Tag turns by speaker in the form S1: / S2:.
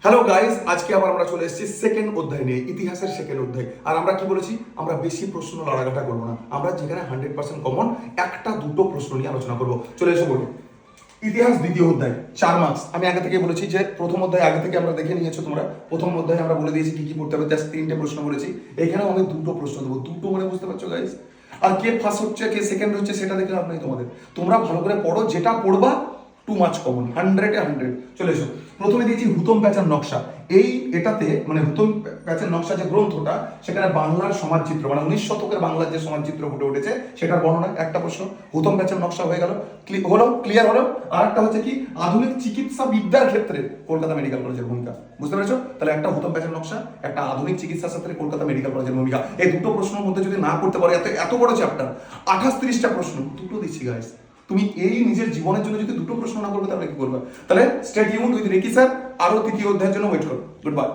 S1: Hello guys, আজকে আবার আমরা চলে এসেছি সেকেন্ড অধ্যায় নিয়ে, ইতিহাসের সেকেন্ড অধ্যায়। আর আমরা কি বলেছি, আমরা বেশি প্রশ্ন লড়াঘাটা করবো না, আমরা যেখানে 100% কমন একটা দুটো প্রশ্ন নিয়ে আলোচনা করবো। চলে এসে বলবো ইতিহাস দ্বিতীয় অধ্যায় 4 মার্কস। আমি আগে থেকে বলেছি যে প্রথম অধ্যায় আগে থেকে আমরা দেখে নিয়েছো তোমরা। প্রথম অধ্যায়ে আমরা বলে দিয়েছি কি কি পড়তে হবে, জাস্ট 3টে প্রশ্ন বলেছি। এখানেও আমি দুটো প্রশ্ন দেবো, দুটো মানে বুঝতে পারছো গাইস। আর কে ফার্স্ট হচ্ছে কে সেকেন্ড হচ্ছে সেটা দেখে লাভ নেই তোমাদের। তোমরা ভালো করে পড়ো, যেটা পড়বা টু মাচ কমন, 100-এ 100। চলে এসো। প্রথমে দিয়েছি হুতম প্যাঁচার নকশা। এটাতে মানে হুতম প্যাঁচার নকশা যে গ্রন্থটা, সেখানে বাংলার সমাজচিত্র মানে 19 শতকের বাংলার যে সমাজচিত্র ফুটে উঠেছে সেটার বর্ণনা একটা প্রশ্ন। হুতম প্যাঁচার নকশা হয়ে গেল, ক্লিয়ার হলো। আর একটা হচ্ছে কি, আধুনিক চিকিৎসা বিদ্যার ক্ষেত্রে কলকাতা মেডিকেল কলেজের ভূমিকা। বুঝতে পেরেছো? তাহলে একটা হুতম প্যাঁচার নকশা, একটা আধুনিক চিকিৎসা ক্ষেত্রে কলকাতা মেডিকেল কলেজের ভূমিকা। এই দুটো প্রশ্নের মধ্যে যদি না করতে পারো, এত বড় চ্যাপ্টার 28-30টা প্রশ্ন, দুটো দিচ্ছি গাইস। তুমি এই নিজের জীবনের জন্য যদি দুটো প্রশ্ন না করবে তাহলে কি করবে? তাহলে stay tuned with Reki sir. আরো তৃতীয় অধ্যায়ের জন্য ওয়েট করো। Good by.